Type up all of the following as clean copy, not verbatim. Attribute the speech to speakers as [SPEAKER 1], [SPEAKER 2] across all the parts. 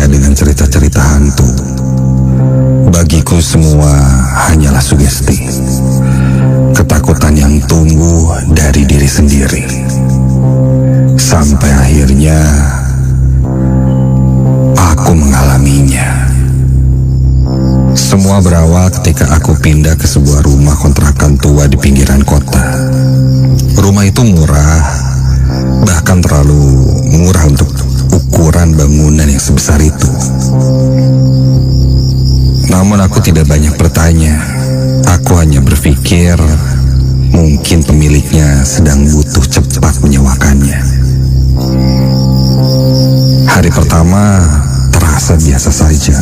[SPEAKER 1] percaya dengan cerita-cerita hantu. Bagiku semua hanyalah sugesti, ketakutan yang tumbuh dari diri sendiri. Sampai akhirnya aku mengalaminya. Semua berawal ketika aku pindah ke sebuah rumah kontrakan tua di pinggiran kota. Rumah itu murah, bahkan terlalu murah untuk ukuran bangunan yang sebesar itu. Namun aku tidak banyak bertanya. Aku hanya berpikir mungkin pemiliknya sedang butuh cepat menyewakannya. Hari pertama terasa biasa saja.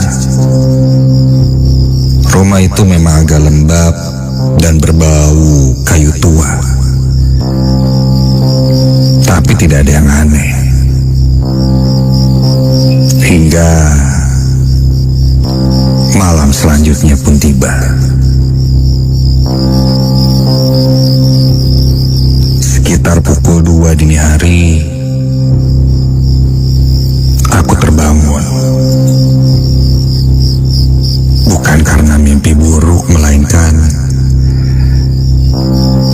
[SPEAKER 1] Rumah itu memang agak lembab dan berbau kayu tua. Tapi tidak ada yang aneh. Hingga malam selanjutnya pun tiba. Sekitar pukul 2 dini hari, aku terbangun. Bukan karena mimpi buruk, melainkan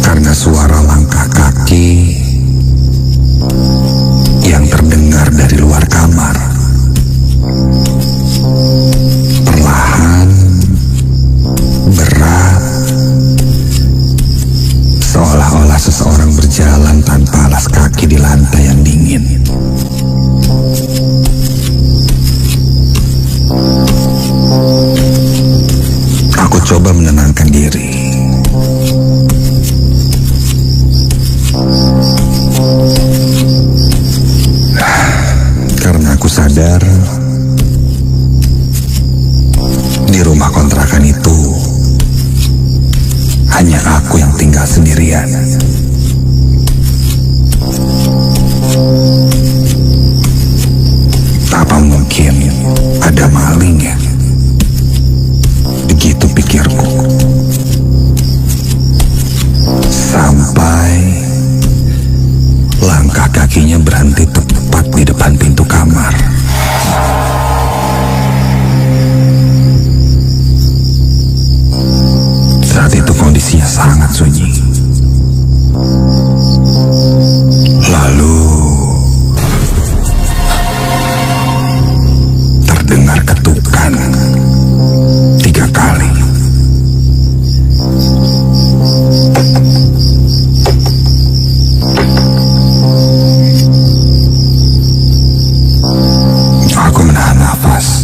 [SPEAKER 1] karena suara langkah kaki yang terdengar dari luar kamar. Perlahan, berat, seolah-olah seseorang berjalan tanpa alas kaki di lantai yang dingin. Aku coba menenangkan diri. Karena aku sadar di rumah kontrakan itu hanya aku yang tinggal sendirian. Apa mungkin ada maling ya? Begitu pikirku. Sampai langkah kakinya berhenti tepat di depan pintu kamar. Saat itu kondisinya sangat sunyi. Lalu terdengar ketukan 3 kali. Aku menahan nafas.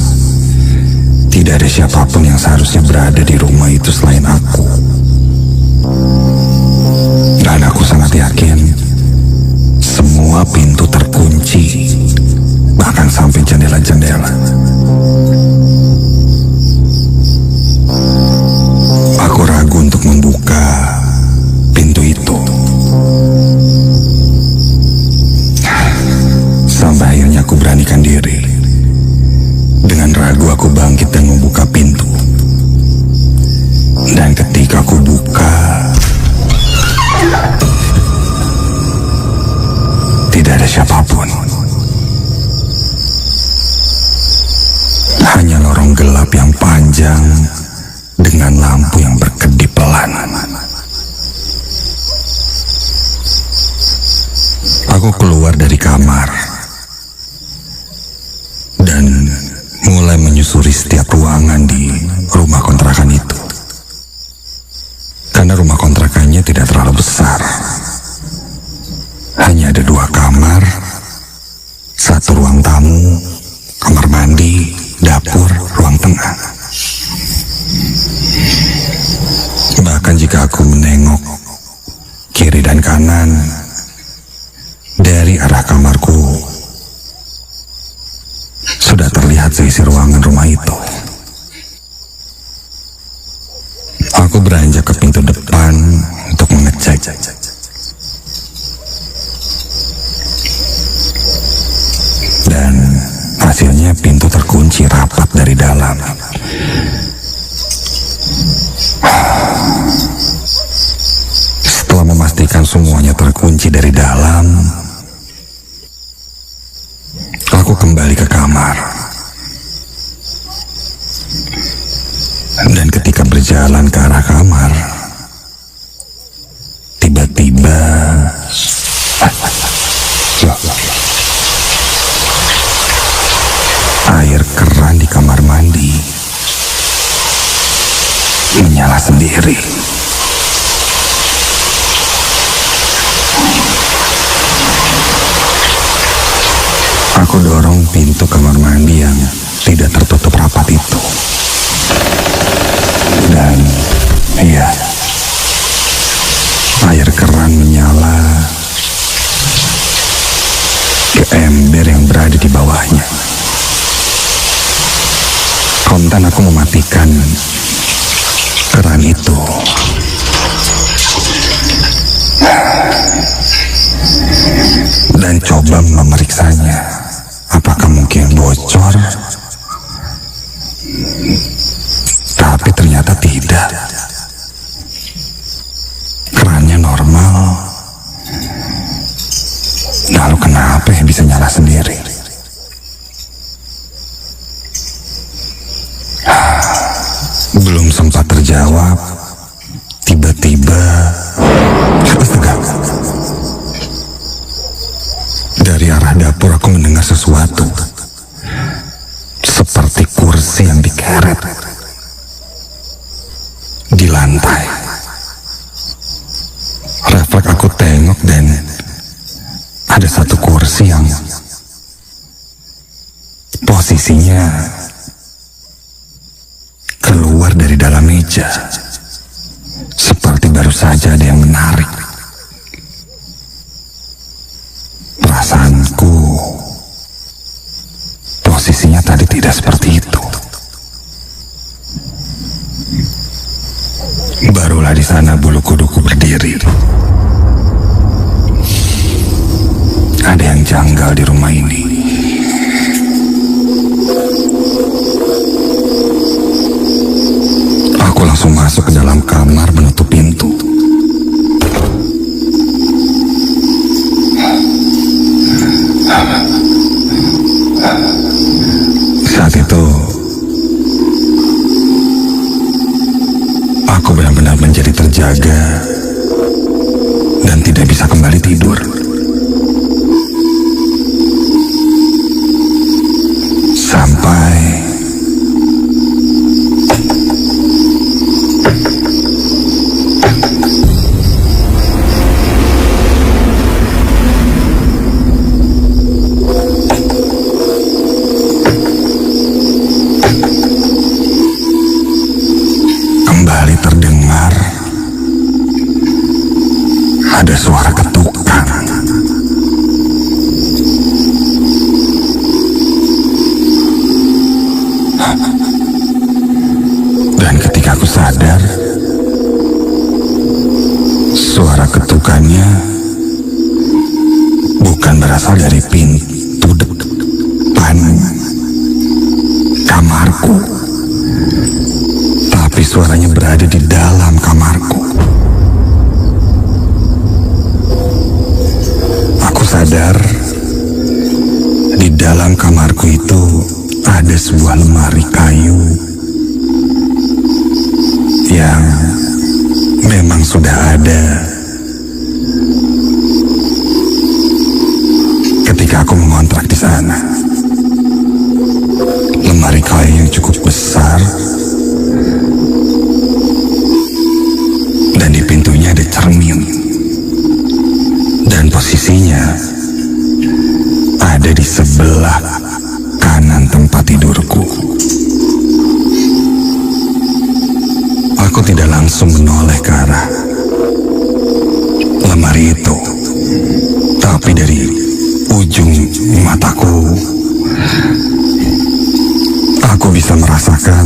[SPEAKER 1] Tidak ada siapapun yang seharusnya berada di rumah itu selain aku. Dan aku sangat yakin semua pintu terkunci, bahkan sampai jendela-jendela. Aku ragu untuk membuka pintu itu. Sampai akhirnya aku beranikan diri. Dengan ragu aku bangkit dan membuka pintu. Dan ketika aku buka, tidak ada siapapun. Hanya lorong gelap yang panjang dengan lampu yang berkedip pelan. Aku keluar dari kamar dan mulai menyusuri setiap ruangan di rumah kontrakan itu. Karena rumah kontrakannya tidak terlalu besar. Hanya ada 2 kamar, 1 ruang tamu, kamar mandi, dapur, ruang tengah. Bahkan jika aku menengok kiri dan kanan dari arah kamarku, sudah terlihat seisi ruangan rumah itu. Aku beranjak ke pintu depan untuk mengecek. Dan hasilnya pintu terkunci rapat dari dalam. Setelah memastikan semuanya terkunci dari dalam, aku kembali ke kamar berjalan ke arah kamar. Tiba-tiba air keran di kamar mandi menyala sendiri. Aku dorong pintu kamar mandi yang tidak tertutup rapat itu. Dan iya, air keran menyala ke ember yang berada di bawahnya. Kontan aku mematikan keran itu. Dan coba memeriksanya. Apakah mungkin bocor? Tapi ternyata tidak. Kerannya normal. Lalu kenapa yang bisa nyala sendiri? Belum sempat terjawab, tiba-tiba astaga, dari arah dapur aku mendengar sesuatu seperti kursi yang dikeret di lantai. Refleks aku tengok dan ada satu kursi yang posisinya keluar dari dalam meja, seperti baru saja ada yang menarik. Perasaanku, posisinya tadi tidak seperti itu. Barulah di sana bulu kuduku berdiri. Ada yang janggal di rumah ini. Aku langsung masuk ke dalam kamar menutup pintu. Saat itu aku benar-benar menjadi terjaga dan tidak bisa kembali tidur. Sampai kembali terdengar ada suara ketukan. Dan ketika aku sadar, suara ketukannya bukan berasal dari pintu depan kamarku, tapi suaranya berada di dalam kamarku. Aku sadar di dalam kamarku itu ada sebuah lemari kayu yang memang sudah ada ketika aku mengontrak di sana. Lemari kayu yang cukup besar dan di pintunya ada cermin dan posisinya ada di sebelah kanan tempat tidurku. Aku tidak langsung menoleh ke arah lemari itu, tapi dari ujung mataku aku bisa merasakan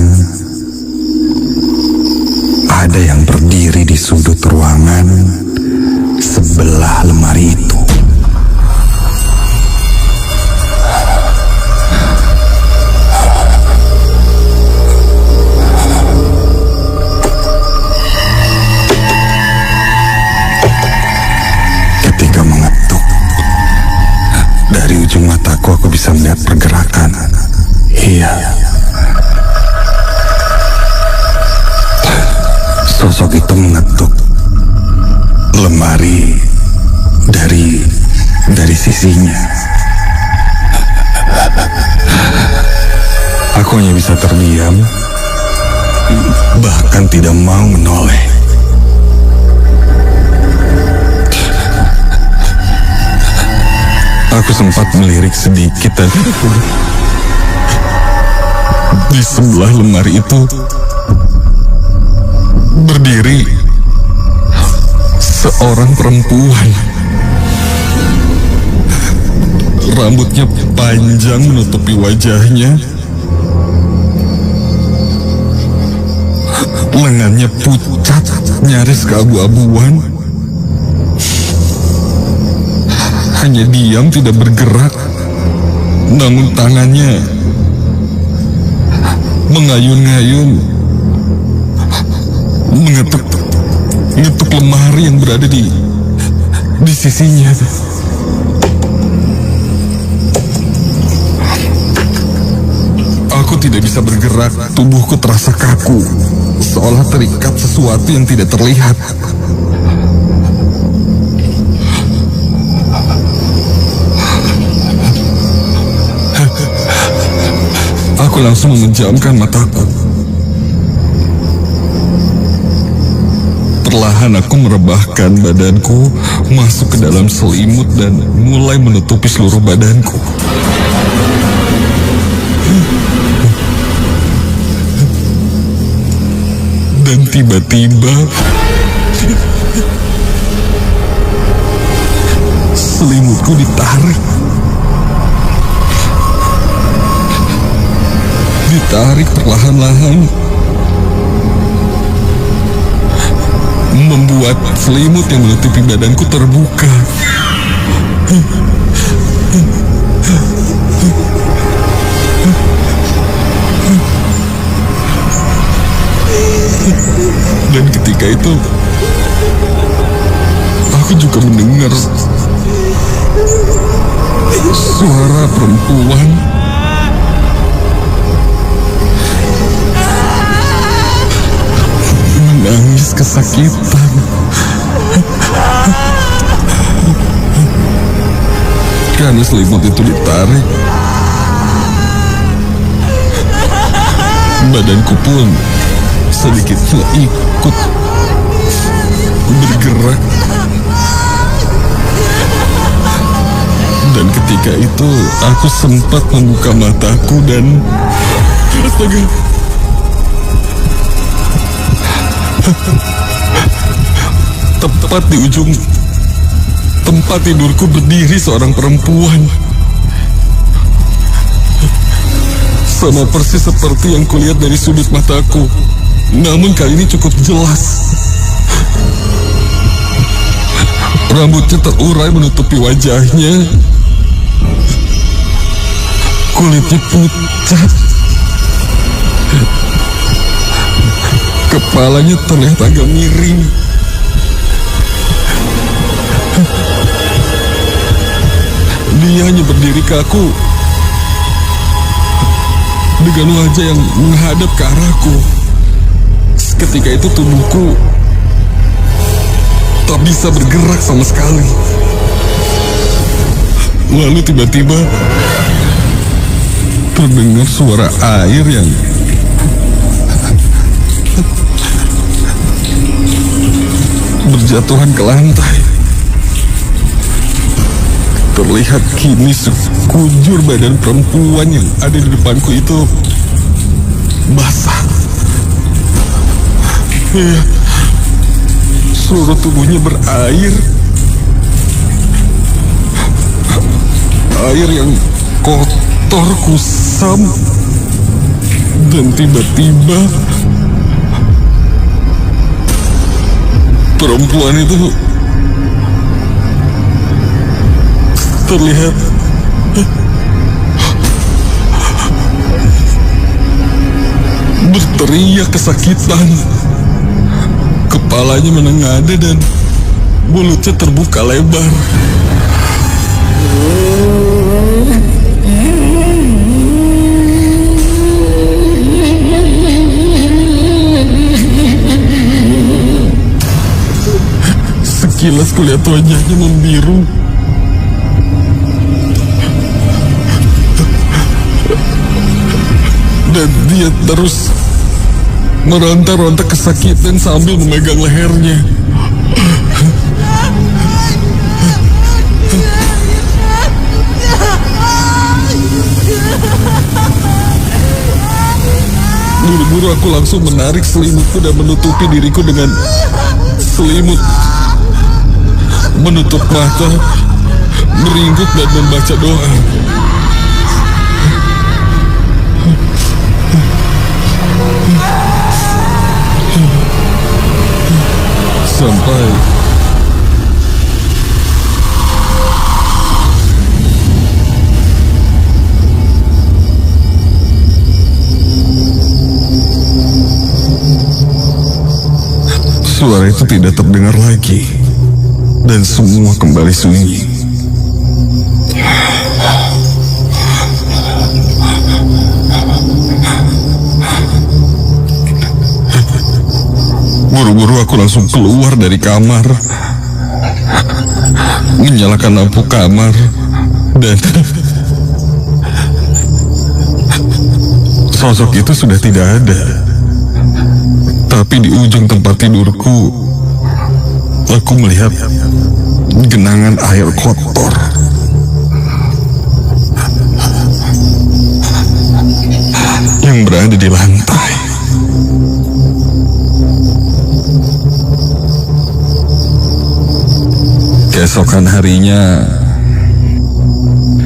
[SPEAKER 1] ada yang berdiri di sudut ruangan sebelah lemari itu. Ketika mengetuk, dari ujung mataku aku bisa melihat pergerakan. Iya, hanya bisa terdiam, bahkan tidak mau menoleh. Aku sempat melirik sedikit dan di sebelah lemari itu berdiri seorang perempuan. Rambutnya panjang menutupi wajahnya, lengannya pucat nyaris keabu-abuan. Hanya diam tidak bergerak, namun tangannya mengayun-ngayun mengetuk lemari yang berada di sisinya. Aku tidak bisa bergerak, tubuhku terasa kaku, seolah terikat sesuatu yang tidak terlihat. Aku langsung memejamkan mataku. Perlahan aku merebahkan badanku masuk ke dalam selimut dan mulai menutupi seluruh badanku. Dan tiba-tiba selimutku ditarik. Ditarik perlahan-lahan, membuat selimut yang menutupi badanku terbuka. Dan ketika itu aku juga mendengar suara perempuan menangis kesakitan. Karena selimut itu ditarik, badanku pun sedikitnya ikut bergerak. Dan ketika itu aku sempat membuka mataku dan astaga, tepat di ujung tempat tidurku berdiri seorang perempuan. Sama persis seperti yang kulihat dari sudut mataku, namun kali ini cukup jelas. Rambutnya terurai menutupi wajahnya, kulitnya pucat, kepalanya terlihat agak miring. Dia hanya berdiri kaku dengan wajah yang menghadap ke arahku. Ketika itu tubuhku tak bisa bergerak sama sekali. Lalu tiba-tiba terdengar suara air yang berjatuhan ke lantai. Terlihat kini sekujur badan perempuan yang ada di depanku itu basah. Ya, seluruh tubuhnya berair. Air yang kotor, kusam. Dan tiba-tiba perempuan itu terlihat berteriak kesakitan. Kepalanya menengadah dan mulutnya terbuka lebar. Sekilas kulihat wajahnya membiru. Dan
[SPEAKER 2] Dia terus meronta-ronta kesakitan sambil memegang lehernya. Buru-buru aku langsung menarik selimutku dan menutupi diriku dengan selimut. Menutup mata, meringkuk dan membaca doa. Sampai suara itu tidak terdengar lagi dan semua kembali sunyi. Buru-buru aku langsung keluar dari kamar, menyalakan lampu kamar, dan sosok itu sudah tidak ada. Tapi di ujung tempat tidurku, aku melihat genangan air kotor. Yang berada di lantai. Keesokan harinya,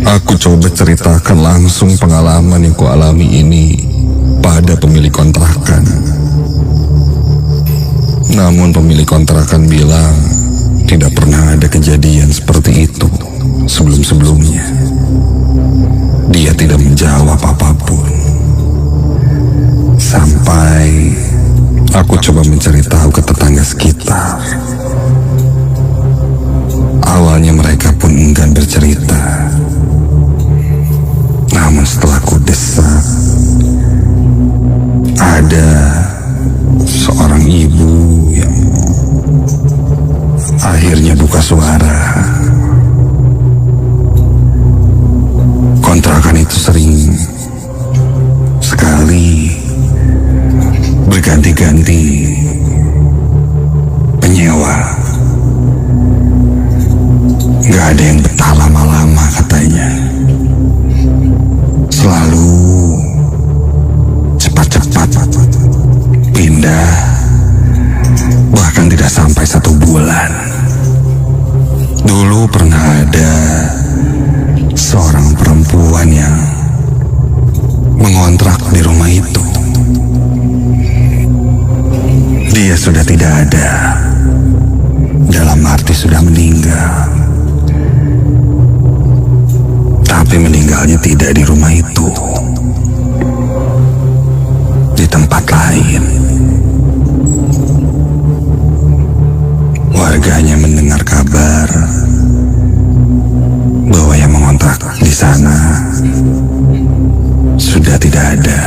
[SPEAKER 2] aku coba ceritakan langsung pengalaman yang kualami ini pada pemilik kontrakan. Namun pemilik kontrakan bilang tidak pernah ada kejadian seperti itu sebelum-sebelumnya. Dia tidak menjawab apapun. Sampai aku coba mencari tahu ke tetangga sekitar. Awalnya mereka pun enggan bercerita. Namun setelah ku desak, ada seorang ibu yang akhirnya buka suara. Kontrakan itu sering sekali berganti-ganti penyewa. Gak ada yang betah lama-lama katanya. Selalu cepat-cepat pindah, bahkan tidak sampai 1 bulan. Dulu pernah ada seorang perempuan yang mengontrak di rumah itu. Dia sudah tidak ada, dalam arti sudah meninggal. Tapi meninggalnya tidak di rumah itu, di tempat lain. Warganya mendengar kabar bahwa yang mengontrak di sana sudah tidak ada.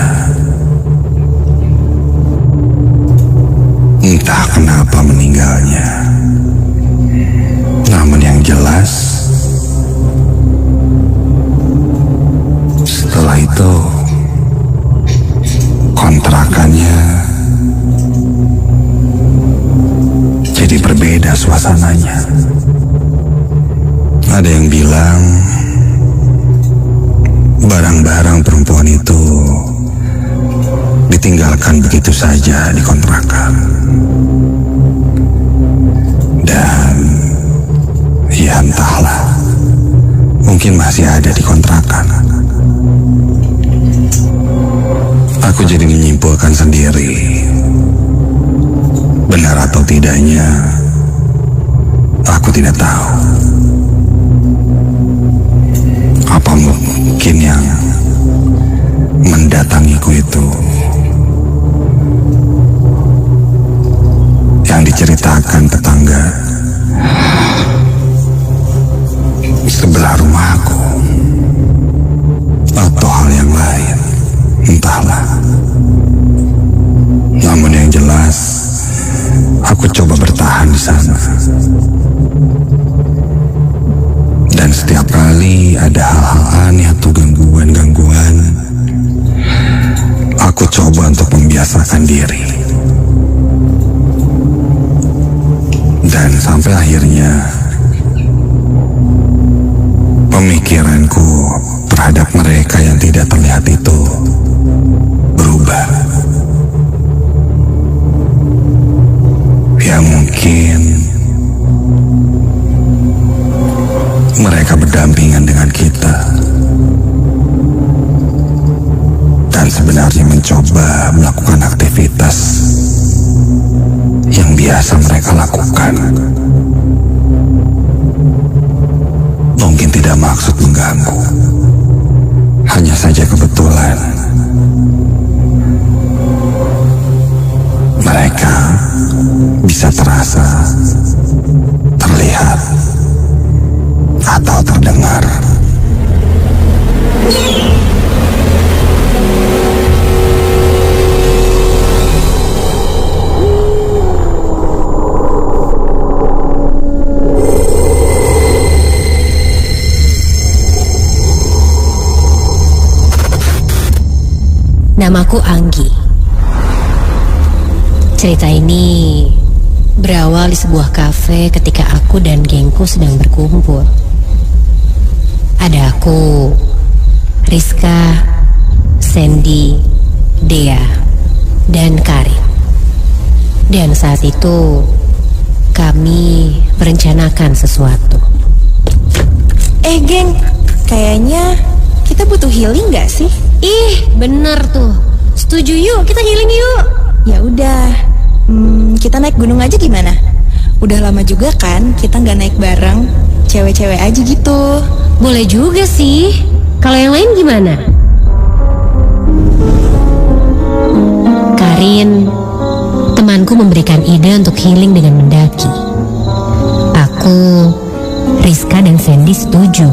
[SPEAKER 2] Entah kenapa meninggalnya. Namun yang jelas, setelah itu kontrakannya jadi berbeda suasananya. Ada yang bilang barang-barang perempuan itu ditinggalkan begitu saja di kontrakan. Dan ya entahlah, mungkin masih ada di kontrakan. Aku jadi menyimpulkan sendiri. Benar atau tidaknya, aku tidak tahu. Apa mungkin yang mendatangiku itu yang diceritakan tetangga sebelah rumahku, atau hal yang lain, entahlah. Namun yang jelas, aku coba bertahan di sana. Dan setiap kali ada hal-hal aneh atau gangguan-gangguan, aku
[SPEAKER 1] memaksakan diri. Dan sampai akhirnya pemikiranku terhadap mereka yang tidak terlihat itu berubah. Ya mungkin mereka berdampingan dengan kita dan sebenarnya mencoba melakukan aktivitas yang biasa mereka lakukan. Mungkin tidak maksud mengganggu, hanya saja kebetulan mereka bisa terasa, terlihat, atau terdengar.
[SPEAKER 3] Namaku Anggi. Cerita ini berawal di sebuah kafe ketika aku dan gengku sedang berkumpul. Ada aku, Rizka, Sandy, Dea, dan Karin. Dan saat itu kami merencanakan sesuatu.
[SPEAKER 4] Geng, kayaknya kita butuh healing gak sih?
[SPEAKER 3] Ih, bener tuh. Setuju, yuk kita healing yuk.
[SPEAKER 4] Ya udah, kita naik gunung aja gimana? Udah lama juga kan kita nggak naik bareng, cewek-cewek aja gitu.
[SPEAKER 3] Boleh juga sih. Kalau yang lain gimana? Karin, temanku, memberikan ide untuk healing dengan mendaki. Aku, Rizka, dan Sandy setuju.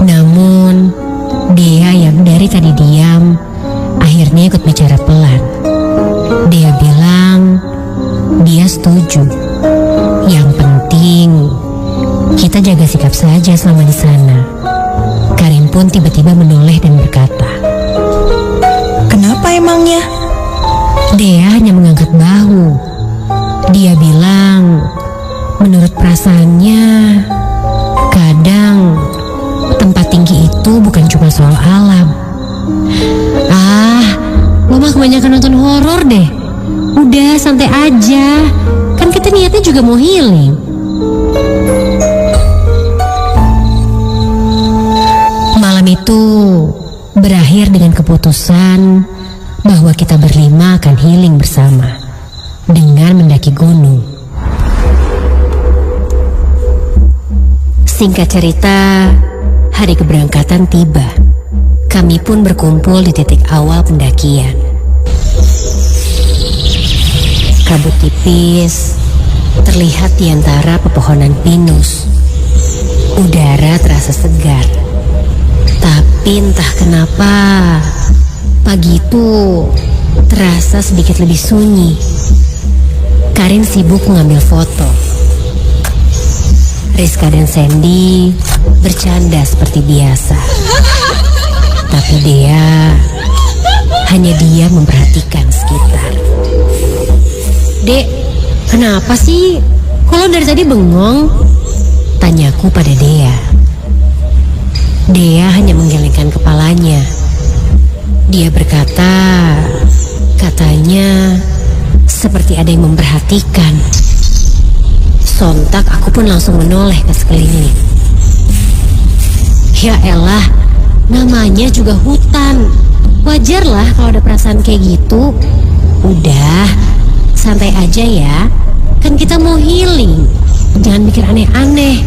[SPEAKER 3] Namun Dea yang dari tadi diam akhirnya ikut bicara pelan. Dia bilang dia setuju. Yang penting kita jaga sikap saja selama di sana. Karin pun tiba-tiba menoleh dan berkata,
[SPEAKER 4] Kenapa emangnya?
[SPEAKER 3] Dea hanya mengangkat bahu. Dia bilang menurut perasaannya kadang tempat tinggi itu bukan cuma soal alam. Lo mah kebanyakan nonton horor deh. Udah santai aja. Kan kita niatnya juga mau healing. Malam itu berakhir dengan keputusan bahwa kita berlima akan healing bersama dengan mendaki gunung. Singkat cerita, hari keberangkatan tiba. Kami pun berkumpul di titik awal pendakian. Kabut tipis terlihat di antara pepohonan pinus. Udara terasa segar. Tapi entah kenapa pagi itu terasa sedikit lebih sunyi. Karin sibuk mengambil foto. Rizka dan Sandy bercanda seperti biasa. Tapi Dea hanya diam memperhatikan sekitar. Dek, kenapa sih? Kok lo dari tadi bengong? Tanyaku pada Dea. Dea hanya menggelengkan kepalanya. Dia berkata, katanya seperti ada yang memperhatikan. Sontak aku pun langsung menoleh ke sekeliling. Ya elah, namanya juga hutan. Wajarlah kalau ada perasaan kayak gitu. Udah, santai aja ya. Kan kita mau healing. Jangan mikir aneh-aneh.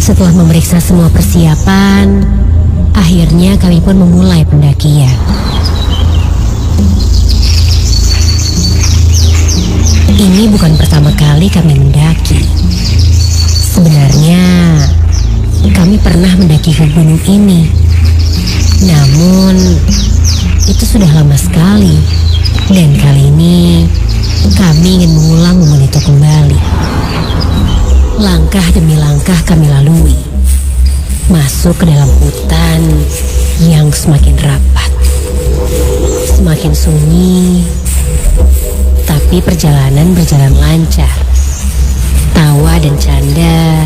[SPEAKER 3] Setelah memeriksa semua persiapan, akhirnya kami pun memulai pendakian. Ini bukan pertama kali kami mendaki. Sebenarnya kami pernah mendaki gunung ini. Namun itu sudah lama sekali. Dan kali ini kami ingin mengulang momen itu kembali. Langkah demi langkah kami lalui, masuk ke dalam hutan yang semakin rapat, semakin sunyi, tapi perjalanan berjalan lancar. Tawa dan canda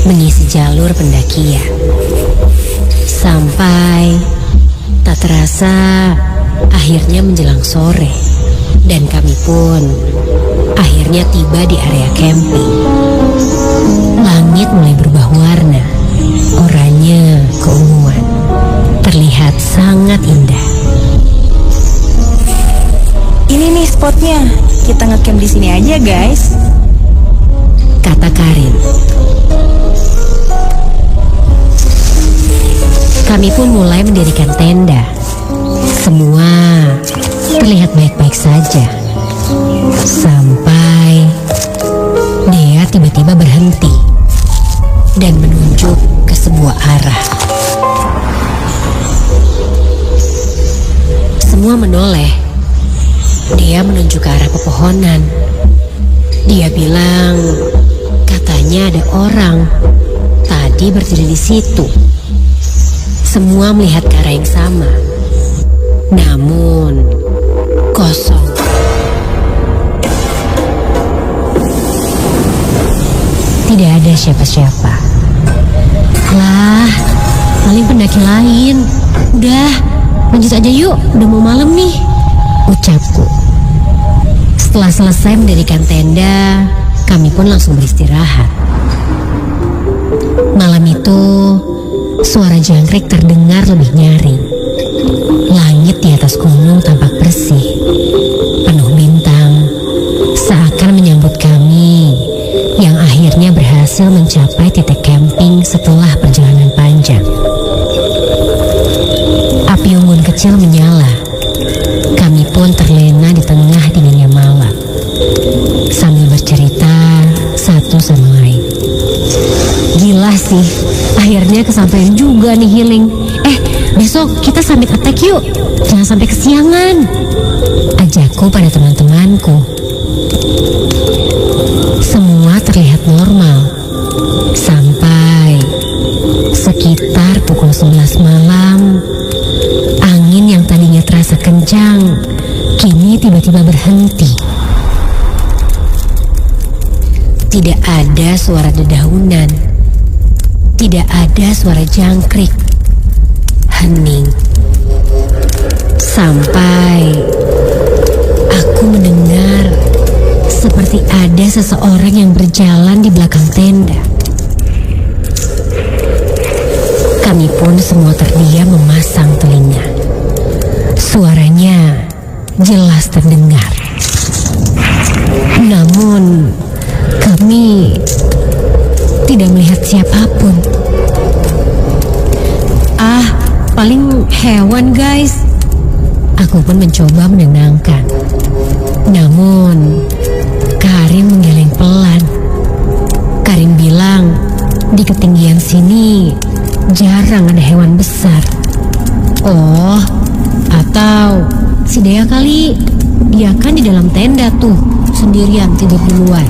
[SPEAKER 3] mengisi jalur pendakian. Sampai tak terasa akhirnya menjelang sore dan kami pun akhirnya tiba di area camping. Langit mulai berubah warna, oranye keunguan. Terlihat sangat indah.
[SPEAKER 4] Ini nih spotnya. Kita ngecamp di sini aja, guys.
[SPEAKER 3] Kata Karin. Kami pun mulai mendirikan tenda. Semua terlihat baik-baik saja. Sampai Dea tiba-tiba berhenti dan menunjuk ke sebuah arah. Semua menoleh. Dia menunjuk ke arah pepohonan. Dia bilang katanya ada orang tadi berdiri di situ. Semua melihat ke arah yang sama, namun kosong. Tidak ada siapa-siapa. Lah, paling pendaki lain. Udah, lanjut aja yuk, udah mau malam nih, ucapku. Setelah selesai mendirikan tenda, kami pun langsung beristirahat. Malam itu, suara jangkrik terdengar lebih nyaring. Langit di atas gunung tampak bersih, penuh bintang, seakan menyambut kami yang akhirnya berhasil mencapai titik camping setelah perjalanan panjang. Api unggun kecil menyala. Kami pun terlena di tengah dinginnya malam, sambil bercerita satu sama lain. Gila sih, akhirnya kesampaian juga nih healing. Besok kita summit attack yuk, jangan sampai kesiangan, ajakku pada teman-temanku. Semua terlihat normal sampai sekitar pukul 11 malam. Angin yang tadinya terasa kencang kini tiba-tiba berhenti. Tidak ada suara dedaunan, tidak ada suara jangkrik. Hening. Sampai aku mendengar seperti ada seseorang yang berjalan di belakang tenda. Kami pun semua terdiam memasang telinga. Suaranya jelas terdengar. Namun kami tidak melihat siapapun. Paling hewan guys. Aku pun mencoba menenangkan. Namun Karin menggeleng pelan. Karin bilang di ketinggian sini jarang ada hewan besar. Oh, atau si Dea kali. Dia kan di dalam tenda tuh sendirian tidur duluan,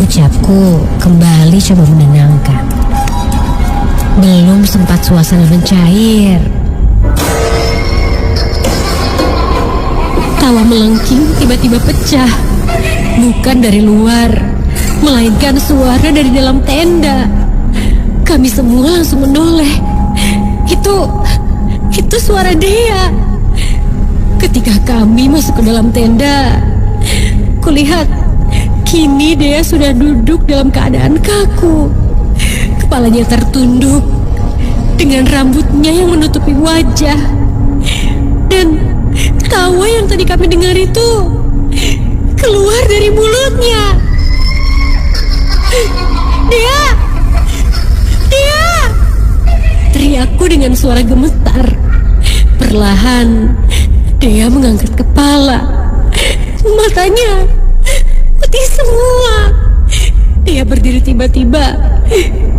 [SPEAKER 3] ucapku kembali coba menenangkan. Belum sempat suasana mencair, tawa melengking tiba-tiba pecah. Bukan dari luar, melainkan suara dari dalam tenda. Kami semua langsung menoleh. Itu suara Dea. Ketika kami masuk ke dalam tenda, kulihat kini Dea sudah duduk dalam keadaan kaku. Kepalanya tertunduk dengan rambutnya yang menutupi wajah. Dan tawa yang tadi kami dengar itu keluar dari mulutnya. Dea! Dea! Teriakku dengan suara gemetar. Perlahan Dea mengangkat kepala. Matanya putih semua. Dia berdiri tiba-tiba.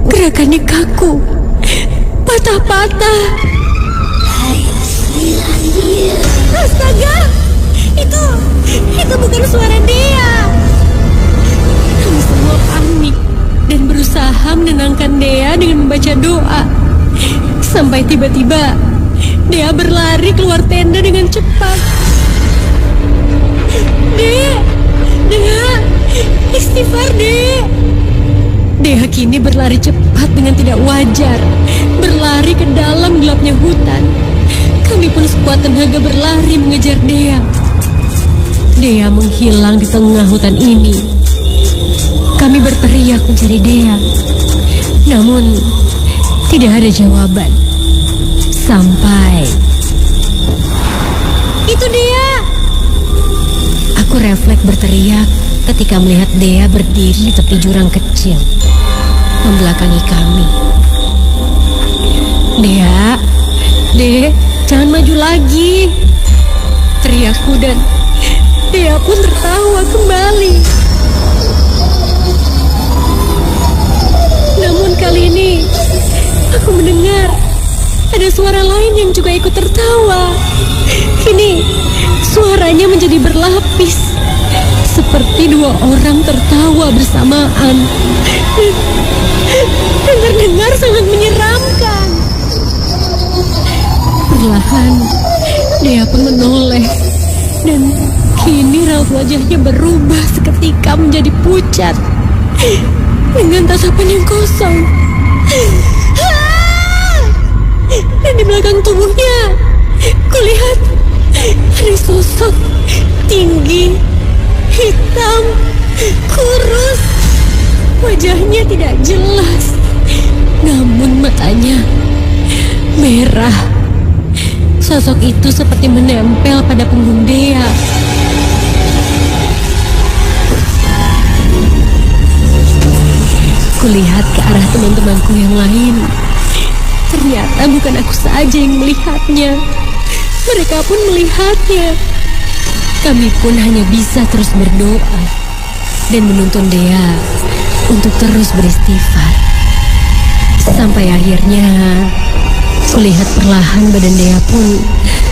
[SPEAKER 3] Gerakannya kaku, patah-patah. Astaga, itu bukan suara Dea. Kami semua panik dan berusaha menenangkan Dea dengan membaca doa. Sampai tiba-tiba Dea berlari keluar tenda dengan cepat. kini berlari cepat dengan tidak wajar, berlari ke dalam gelapnya hutan. Kami pun sekuat tenaga berlari mengejar Dea. Dea menghilang di tengah hutan ini. Kami berteriak mencari Dea, namun tidak ada jawaban. Sampai itu Dea! Aku refleks berteriak ketika melihat Dea berdiri di tepi jurang kecil, membelakangi kami. Dea, Dek, jangan maju lagi, teriakku, dan Dea pun tertawa kembali. Namun kali ini aku mendengar ada suara lain yang juga ikut tertawa. Kini suaranya menjadi berlapis, seperti dua orang tertawa bersamaan. Dan terdengar sangat menyeramkan. Perlahan Dea pun menoleh, dan kini raut wajahnya berubah seketika menjadi pucat dengan tatapan yang kosong. Dan di belakang tubuhnya kulihat ada sosok tinggi, hitam, kurus. Wajahnya tidak jelas, namun matanya merah. Sosok itu seperti menempel pada punggung Dea. Kulihat ke arah teman-temanku yang lain. Ternyata bukan aku saja yang melihatnya. Mereka pun melihatnya. Kami pun hanya bisa terus berdoa dan menuntun Dea untuk terus beristighfar. Sampai akhirnya kulihat perlahan badan Dea pun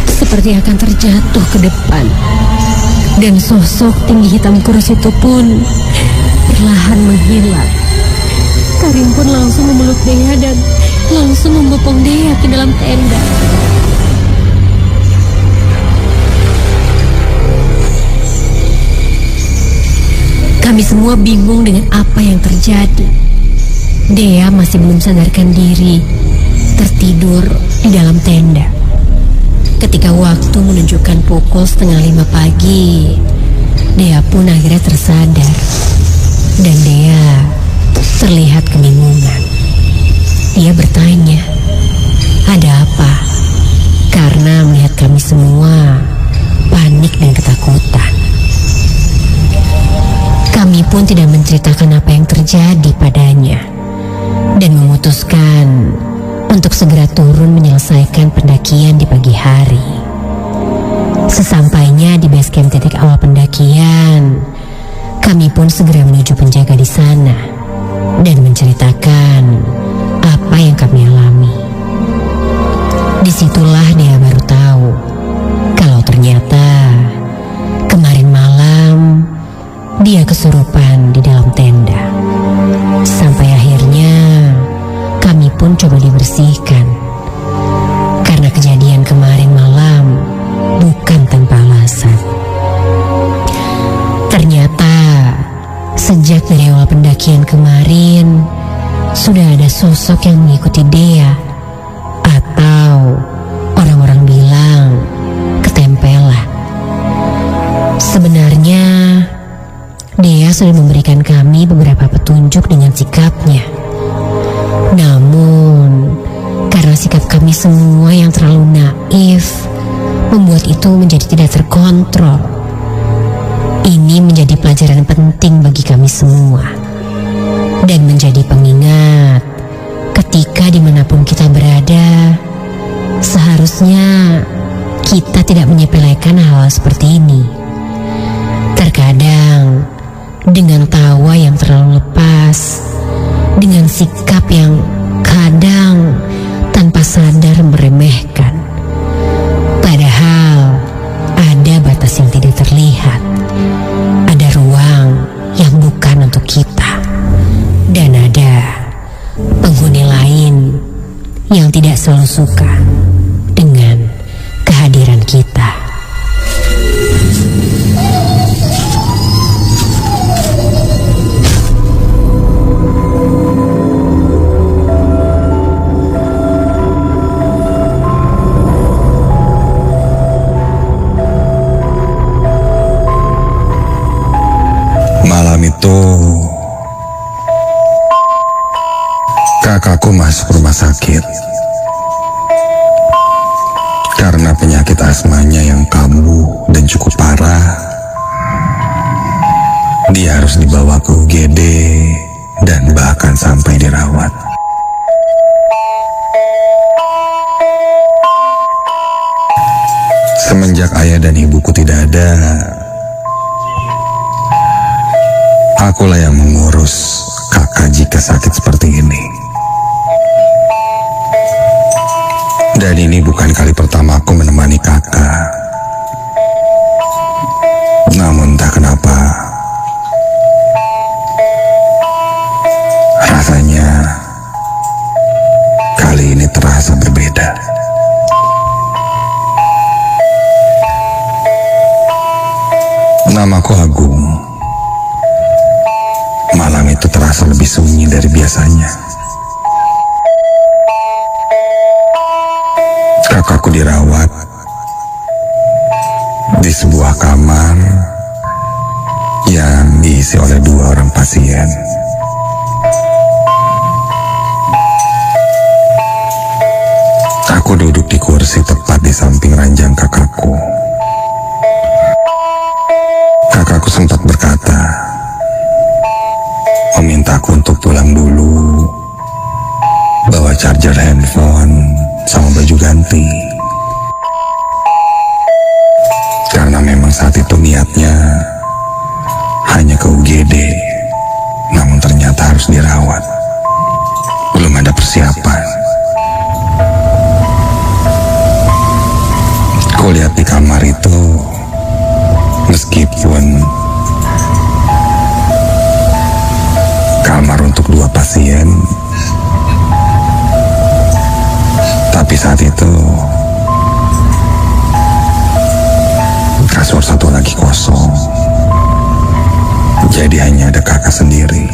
[SPEAKER 3] seperti akan terjatuh ke depan. Dan sosok tinggi hitam kurus itu pun perlahan menghilang. Karim pun langsung memeluk Dea dan langsung membopong Dea ke dalam tenda. Kami semua bingung dengan apa yang terjadi. Dea masih belum sadarkan diri, tertidur di dalam tenda. Ketika waktu menunjukkan pukul 4:30 pagi, Dea pun akhirnya tersadar. Dan Dea terlihat kebingungan. Dia bertanya, ada apa? Karena melihat kami semua panik dan ketakutan. Kami pun tidak menceritakan apa yang terjadi padanya dan memutuskan untuk segera turun menyelesaikan pendakian di pagi hari. Sesampainya di base camp titik awal pendakian, kami pun segera menuju penjaga di sana dan menceritakan apa yang kami alami. Disitulah dia baru tahu kalau ternyata kemarin malam dia kesurupan di dalam tenda. Sampai akhirnya kami pun coba dibersihkan. Karena kejadian kemarin malam bukan tanpa alasan. Ternyata sejak dari awal pendakian kemarin sudah ada sosok yang mengikuti Dea, atau orang-orang bilang ketempelan. Sebenarnya Dea sudah memberikan kami beberapa petunjuk dengan sikapnya. Namun karena sikap kami semua yang terlalu naif, membuat itu menjadi tidak terkontrol. Ini menjadi pelajaran penting bagi kami semua dan menjadi pengingat ketika dimanapun kita berada, seharusnya kita tidak menyepelekan hal seperti ini. Terkadang dengan tawa yang terlalu lepas, dengan sikap yang kadang tanpa sadar meremehkan, padahal ada batas yang tidak terlihat, ada ruang yang bukan untuk kita, dan ada penghuni lain yang tidak selalu suka dengan kehadiran kita.
[SPEAKER 1] Aku masuk rumah sakit karena penyakit asmanya yang kambuh dan cukup parah. Dia harus dibawa ke UGD dan bahkan sampai dirawat. Semenjak ayah dan ibuku tidak ada, akulah yang mengurus kakak jika sakit seperti ini. Dan ini bukan kali pertama aku menemani kakak. Namun entah kenapa, rasanya kali ini terasa berbeda. Namaku Agung. Malam itu terasa lebih sunyi dari biasanya. Kakakku dirawat di sebuah kamar yang diisi oleh 2 orang pasien. Aku duduk di kursi tepat di samping ranjang kakakku. Kakakku sempat berkata, memintaku untuk pulang dulu, bawa charger handphone sama baju ganti. Karena memang saat itu niatnya hanya ke UGD, namun ternyata harus dirawat. Belum ada persiapan. Kulihat di kamar itu, meskipun kamar untuk 2 pasien, tapi saat itu kasur satu lagi kosong. Jadi hanya ada kakak sendiri.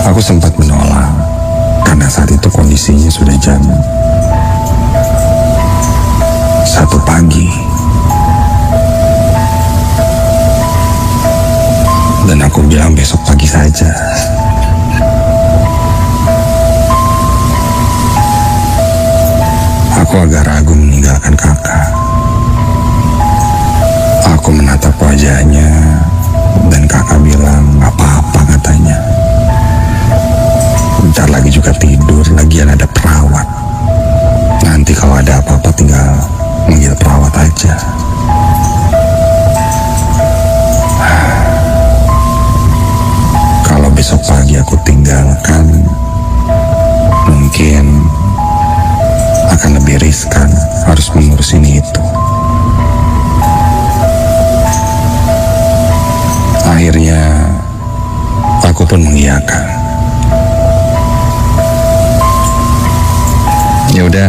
[SPEAKER 1] Aku sempat menolak karena saat itu kondisinya sudah jam 1 pagi. Dan aku bilang besok pagi saja. Aku agak ragu meninggalkan kakak. Aku menatap wajahnya dan kakak bilang gak apa-apa katanya. Bentar lagi juga tidur, lagian ada perawat. Nanti kalau ada apa-apa tinggal manggil perawat aja. Kalau besok pagi aku tinggalkan, mungkin akan lebih riskan harus mengurus ini itu. Akhirnya aku pun mengiyakan. Ya udah,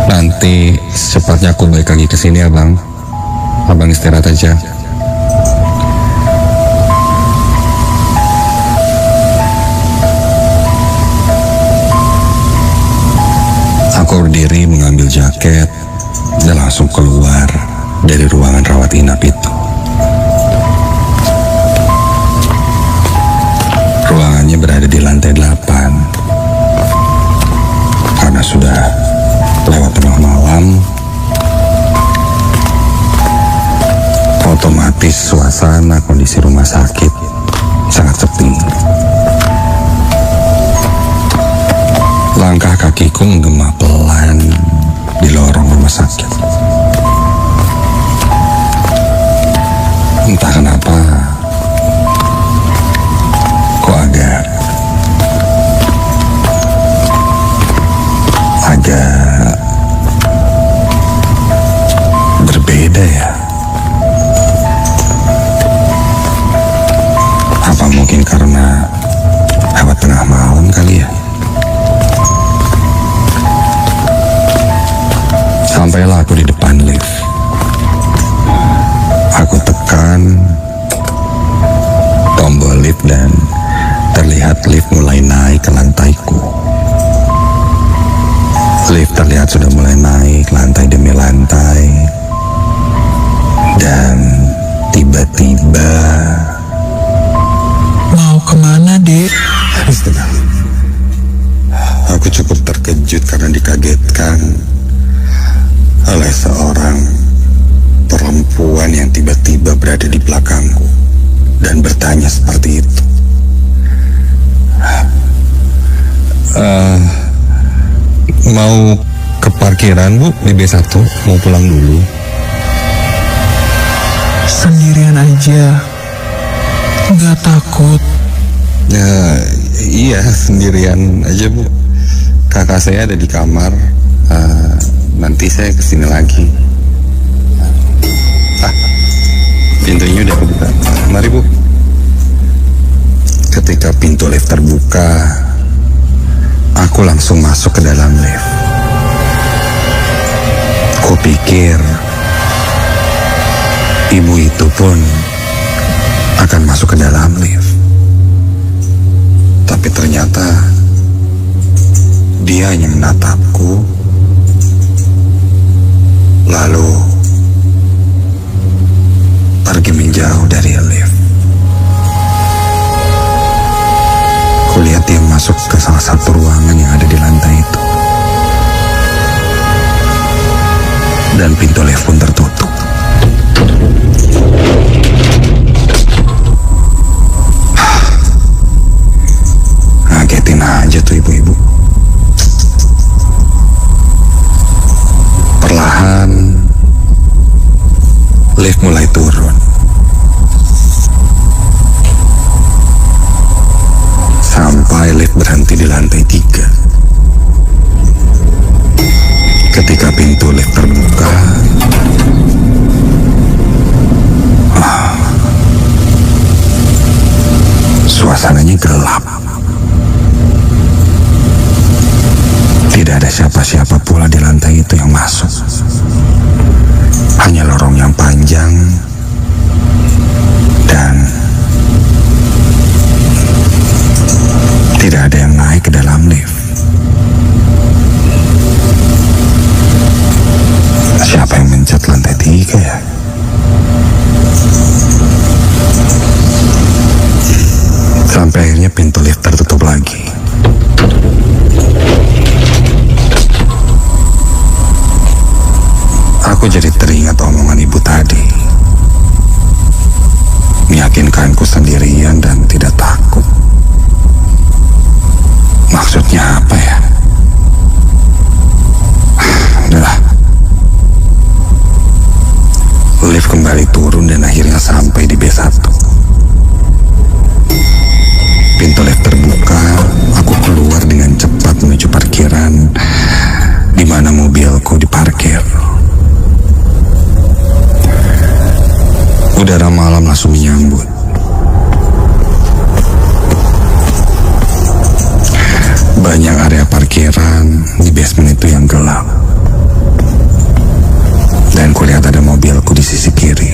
[SPEAKER 1] nanti secepatnya aku balik lagi ke sini, Abang. Abang istirahat aja. Aku berdiri mengambil jaket dan langsung keluar dari ruangan rawat inap itu. Ruangannya berada di lantai 8. Karena sudah lewat tengah malam, otomatis suasana kondisi rumah sakit sangat sepi. Langkah kakiku menggema pelan di lorong rumah sakit. Entah kenapa, kok agak berbeda ya. Apa mungkin karena lewat tengah malam kali ya? Sampailah aku di depan lift. Aku tekan tombol lift dan terlihat lift mulai naik ke lantaiku. Lift terlihat sudah mulai naik lantai demi lantai. Dan tiba-tiba terkagetkan oleh seorang perempuan yang tiba-tiba berada di belakangku dan bertanya seperti itu. Mau ke parkiran, Bu, di B1, mau pulang dulu.
[SPEAKER 2] Sendirian aja, nggak takut.
[SPEAKER 1] Ya, iya, sendirian aja, Bu. Kakak saya ada di kamar. Nanti saya kesini lagi. Pintunya udah kebuka. Mari, Bu. Ketika pintu lift terbuka, aku langsung masuk ke dalam lift. Kupikir ibu itu pun akan masuk ke dalam lift. Tapi ternyata dia hanya menatapku, lalu pergi menjauh dari lift. Kulihat dia masuk ke salah satu ruangan yang ada di lantai itu. Dan pintu lift pun tertutup. Ngagetin aja tuh ibu-ibu. Perlahan lift mulai turun. Sampai lift berhenti di lantai 3. Ketika pintu lift terbuka, suasananya gelap. Tidak ada siapa-siapa pula di lantai itu yang masuk. Hanya lorong yang panjang dan tidak ada yang naik ke dalam lift. Siapa yang mencet lantai 3 ya? Sampai akhirnya pintu lift tertutup lagi. Aku jadi teringat omongan ibu tadi. Meyakinkanku sendirian dan tidak takut. Maksudnya apa ya? Udahlah. Lift kembali turun dan akhirnya sampai di B1. Pintu lift terbuka, aku keluar dengan cepat menuju parkiran di mana mobilku diparkir. Udara malam langsung menyambut. Banyak area parkiran di basement itu yang gelap. Dan kulihat ada mobilku di sisi kiri.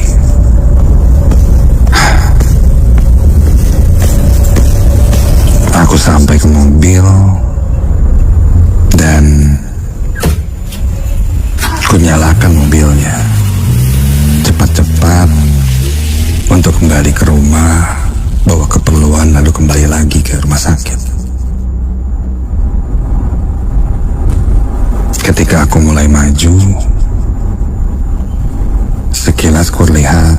[SPEAKER 1] Aku sampai ke mobil dan ku nyalakan mobilnya cepat-cepat untuk kembali ke rumah, bawa keperluan lalu kembali lagi ke rumah sakit. Ketika aku mulai maju, sekilas ku lihat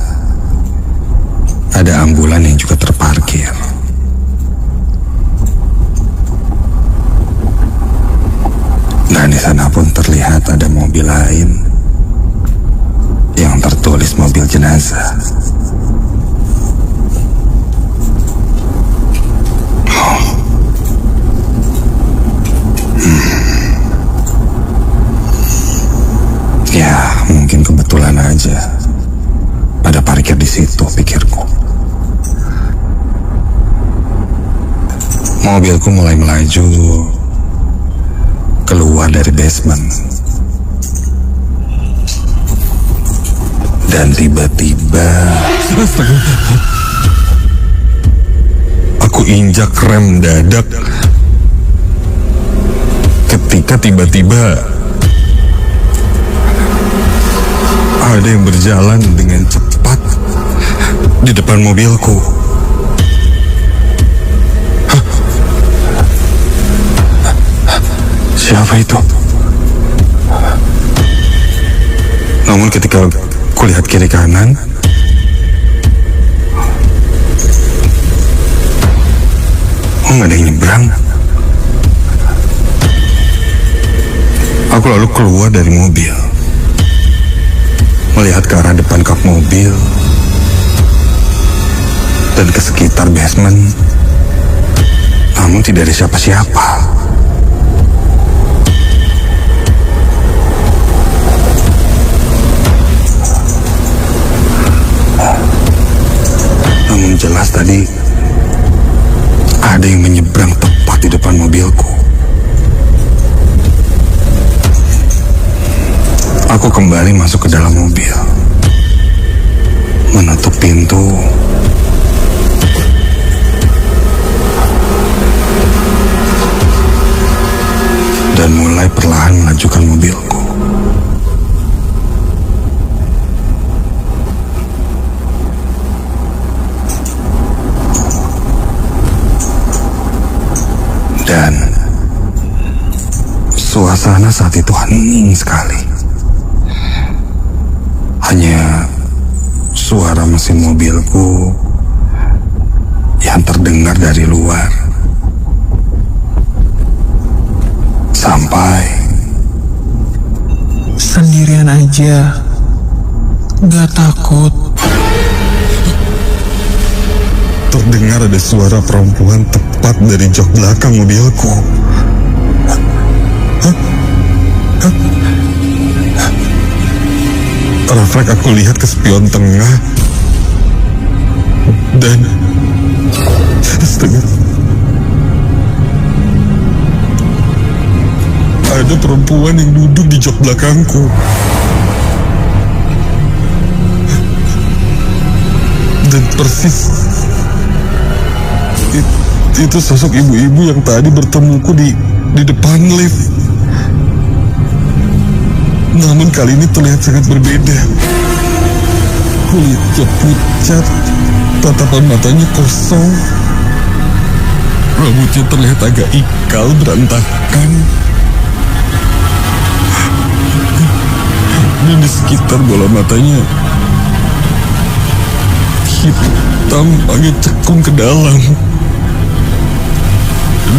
[SPEAKER 1] ada ambulan yang juga terparkir. Dan di sana pun terlihat ada mobil lain yang tertulis mobil jenazah. Ya, mungkin kebetulan aja ada parkir di situ, pikirku. Mobilku mulai melaju keluar dari basement. Dan tiba-tiba aku injak rem mendadak ketika tiba-tiba ada yang berjalan dengan cepat di depan mobilku. Siapa itu? lihat kiri kanan. Nggak ada yang nyebrang. Aku lalu keluar dari mobil, melihat ke arah depan kap mobil dan ke sekitar basement. Namun tidak ada siapa-siapa. Namun jelas tadi ada yang menyeberang tepat di depan mobilku. Aku kembali masuk ke dalam mobil, menutup pintu, dan mulai perlahan melajukan mobilku. Dan suasana saat itu hening sekali. Hanya suara mesin mobilku yang terdengar dari luar. Sampai
[SPEAKER 5] sendirian aja, gak takut.
[SPEAKER 1] terdengar ada suara perempuan tepat dari jok belakang mobilku. Refleks aku lihat ke spion tengah dan astaga, ada perempuan yang duduk di jok belakangku. Dan persis itu sosok ibu-ibu yang tadi bertemuku di depan lift. Namun kali ini terlihat sangat berbeda. Kulitnya pucat, tatapan matanya kosong, rambutnya terlihat agak ikal berantakan. Dan di sekitar bola matanya hitam agak cekung ke dalam.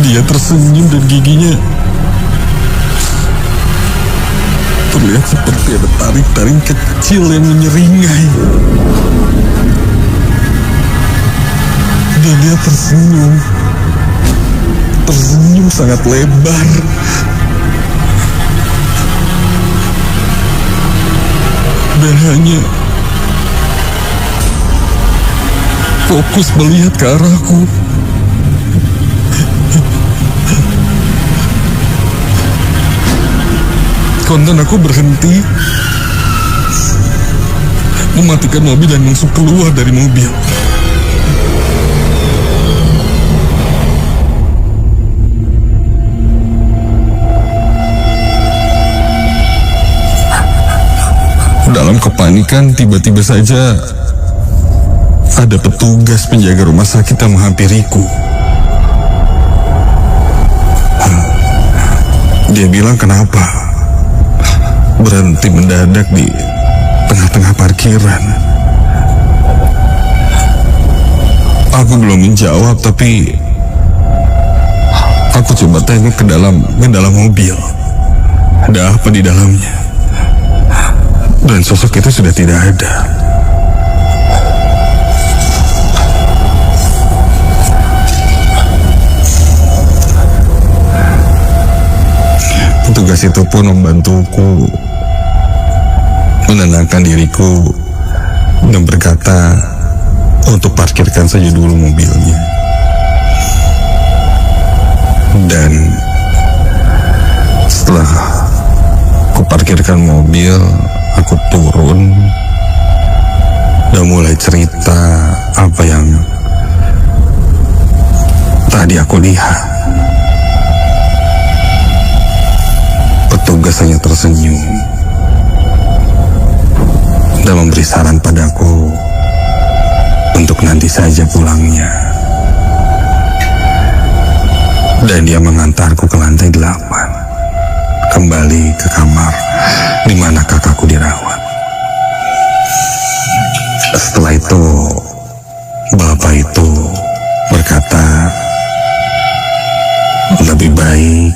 [SPEAKER 1] Dia tersenyum dan giginya terlihat seperti ada taring-taring kecil yang menyeringai. Dan dia tersenyum sangat lebar. Dan hanya fokus melihat ke arahku. Kontan aku berhenti, mematikan mobil dan langsung keluar dari mobil. Dalam kepanikan, tiba-tiba saja ada petugas penjaga rumah sakit yang menghampiriku. Dia bilang, kenapa berhenti mendadak di tengah-tengah parkiran? Aku belum menjawab, tapi aku coba tengok ke dalam mobil. Ada apa di dalamnya? Dan sosok itu sudah tidak ada. Petugas itu pun membantuku menenangkan diriku dan berkata untuk parkirkan saja dulu mobilnya. Dan setelah aku parkirkan mobil, aku turun dan mulai cerita apa yang tadi aku lihat. Petugas hanya tersenyum dan memberi saran padaku untuk nanti saja pulangnya. Dan dia mengantarku ke lantai 8, kembali ke kamar di mana kakakku dirawat. Setelah itu, bapak itu berkata, lebih baik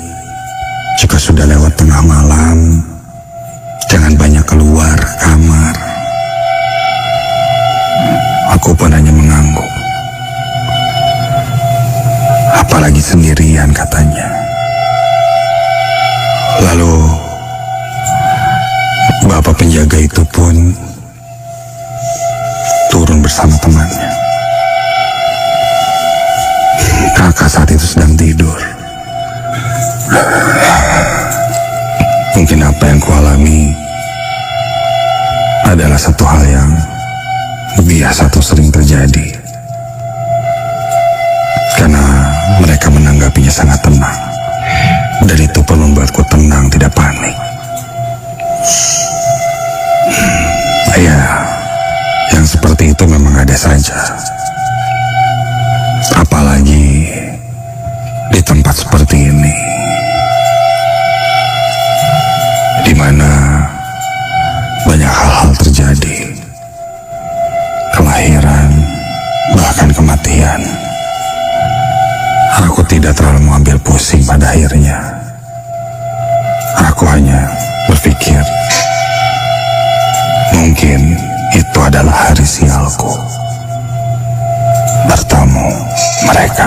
[SPEAKER 1] jika sudah lewat tengah malam, jangan banyak keluar kamar. Aku pun hanya mengangguk. Apalagi sendirian, katanya. Lalu bapak penjaga itu pun turun bersama temannya. Kakak saat itu sedang tidur. Mungkin apa yang kualami adalah satu hal yang biasa atau sering terjadi, karena mereka menanggapinya sangat tenang, dan itu pun membuatku tenang, tidak panik. Ya, yang seperti itu memang ada saja. Apalagi di tempat seperti ini, di mana banyak hal-hal terjadi, kelahiran, bahkan kematian. Aku tidak terlalu mengambil pusing pada akhirnya. Aku hanya berpikir, mungkin itu adalah hari sialku bertemu mereka.